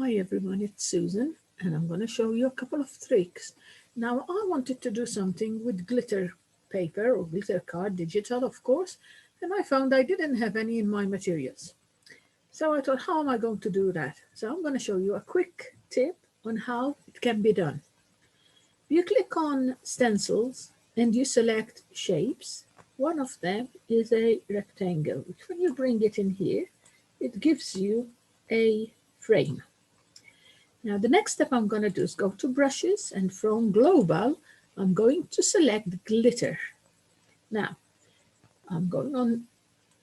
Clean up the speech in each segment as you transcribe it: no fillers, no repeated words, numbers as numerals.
Hi everyone, it's Susan and I'm going to show you a couple of tricks. Now I wanted to do something with glitter paper or glitter card, digital of course, and I found I didn't have any in my materials. So I thought, how am I going to do that? So I'm going to show you a quick tip on how it can be done. You click on stencils and you select shapes. One of them is a rectangle, which when you bring it in here, it gives you a frame. Now the next step I'm going to do is go to brushes, and from global I'm going to select glitter. Now I'm going on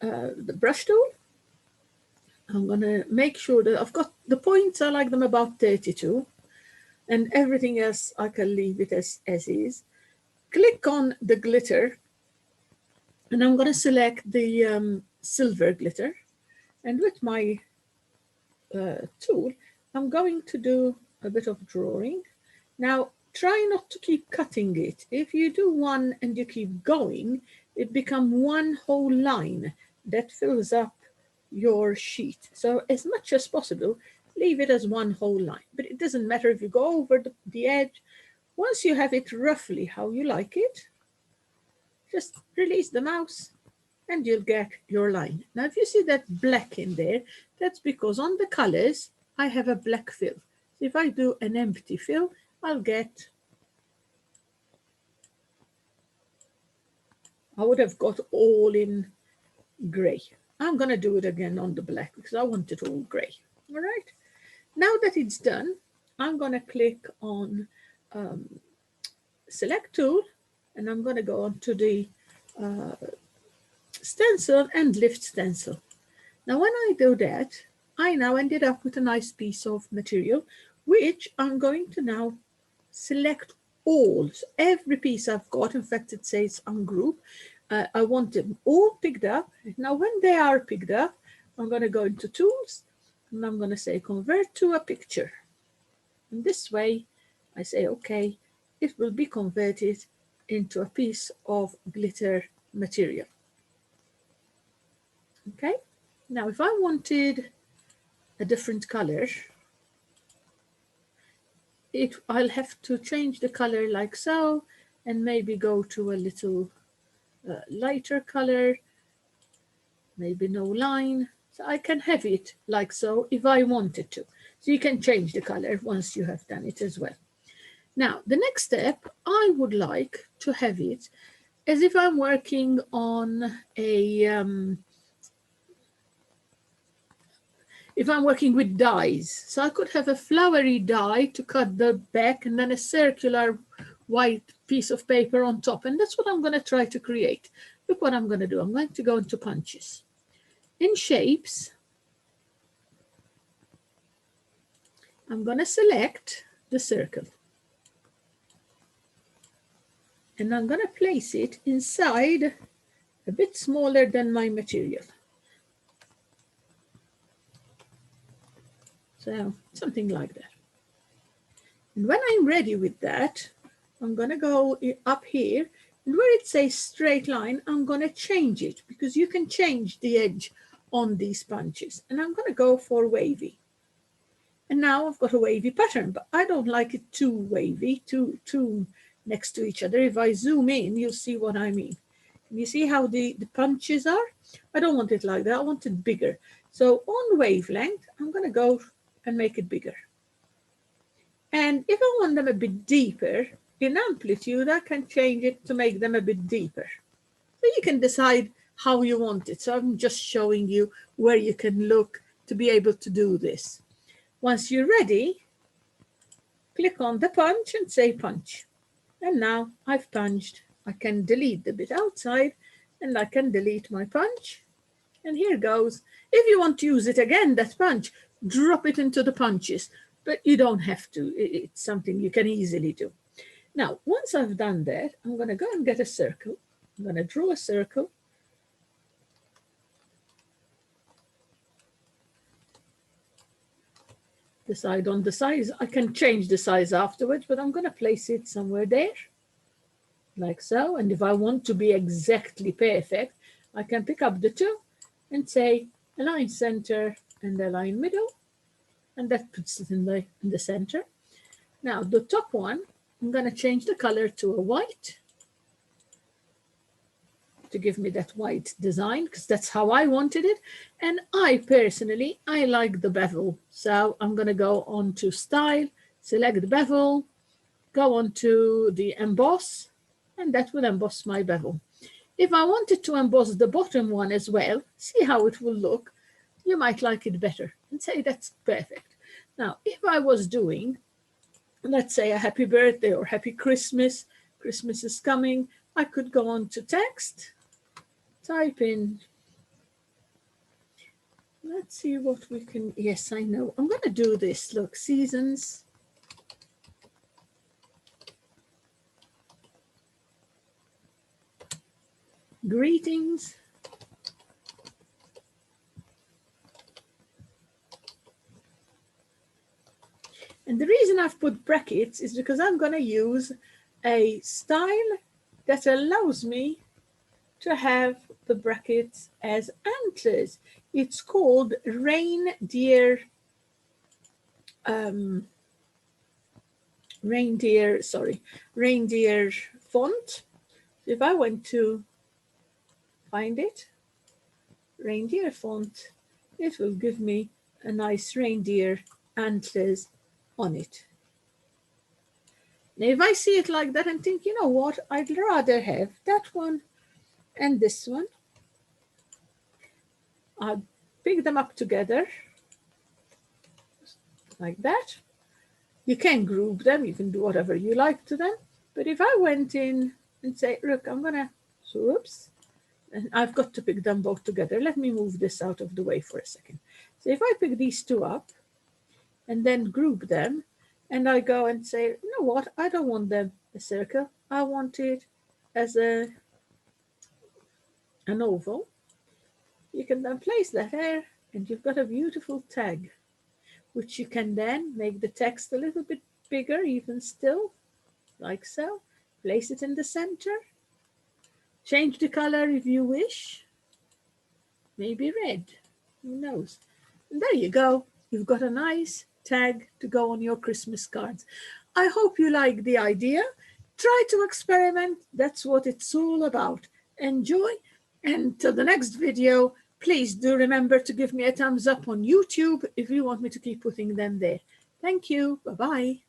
the brush tool. I'm going to make sure that I've got the points, I like them about 32, and everything else I can leave it as is. Click on the glitter and I'm going to select the silver glitter, and with my tool I'm going to do a bit of drawing. Now try not to keep cutting it. If you do one and you keep going, it becomes one whole line that fills up your sheet. So as much as possible, leave it as one whole line. But it doesn't matter if you go over the edge. Once you have it roughly how you like it, just release the mouse and you'll get your line. Now if you see that black in there, that's because on the colors I have a black fill. So if I do an empty fill, I would have got all in gray. I'm going to do it again on the black because I want it all gray. All right. Now that it's done, I'm going to click on select tool and I'm going to go on to the stencil and lift stencil. Now when I do that, I now ended up with a nice piece of material, which I'm going to now select all. So every piece I've got, in fact it says ungroup, I want them all picked up. Now when they are picked up, I'm going to go into tools and I'm going to say convert to a picture. And this way I say okay, it will be converted into a piece of glitter material. Okay, now if I wanted a different color, I'll have to change the color like so and maybe go to a little lighter color, maybe no line. So I can have it like so if I wanted to. So you can change the color once you have done it as well. Now, the next step, I would like to have it as if I'm working on if I'm working with dies. So I could have a flowery die to cut the back and then a circular white piece of paper on top. And that's what I'm going to try to create. Look what I'm going to do. I'm going to go into punches. In shapes, I'm going to select the circle. And I'm going to place it inside a bit smaller than my material. So something like that. And when I'm ready with that, I'm going to go up here, and where it says straight line, I'm going to change it because you can change the edge on these punches. And I'm going to go for wavy. And now I've got a wavy pattern, but I don't like it too wavy, too next to each other. If I zoom in, you'll see what I mean. Can you see how the punches are? I don't want it like that. I want it bigger. So on wavelength, I'm going to go and make it bigger. And if I want them a bit deeper, in amplitude, I can change it to make them a bit deeper. So you can decide how you want it. So I'm just showing you where you can look to be able to do this. Once you're ready, click on the punch and say punch. And now I've punched. I can delete the bit outside and I can delete my punch. And here goes. If you want to use it again, that punch, drop it into the punches, but you don't have to. It's something you can easily do. Now, once I've done that, I'm going to go and get a circle. I'm going to draw a circle. Decide on the size. I can change the size afterwards, but I'm going to place it somewhere there, like so. And if I want to be exactly perfect, I can pick up the two and say align center and align middle. and that puts it in the center. Now the top one, I'm going to change the color to a white to give me that white design, because that's how I wanted it. And I personally, I like the bevel. So I'm going to go on to Style, select bevel, go on to the emboss, and that will emboss my bevel. If I wanted to emboss the bottom one as well, see how it will look, you might like it better and say that's perfect. Now, if I was doing, let's say, a happy birthday or happy Christmas, Christmas is coming, I could go on to text, type in, let's see what we can, yes, I know. I'm going to do this, look, seasons. Greetings. And the reason I've put brackets is because I'm going to use a style that allows me to have the brackets as antlers. It's called reindeer font. If I went to find it, reindeer font, it will give me a nice reindeer antlers on it. Now, if I see it like that and think, you know what, I'd rather have that one and this one, I'll pick them up together like that. You can group them, you can do whatever you like to them. But if I went in and say, look, I'm gonna, oops, and I've got to pick them both together. Let me move this out of the way for a second. So if I pick these two up and then group them, and I go and say, you know what, I don't want them a circle, I want it as an oval. You can then place that there, and you've got a beautiful tag, which you can then make the text a little bit bigger, even still, like so. Place it in the center. Change the color if you wish. Maybe red, who knows? And there you go. You've got a nice tag to go on your Christmas cards. I hope you like the idea. Try to experiment. That's what it's all about. Enjoy. And till the next video, please do remember to give me a thumbs up on YouTube if you want me to keep putting them there. Thank you. Bye-bye.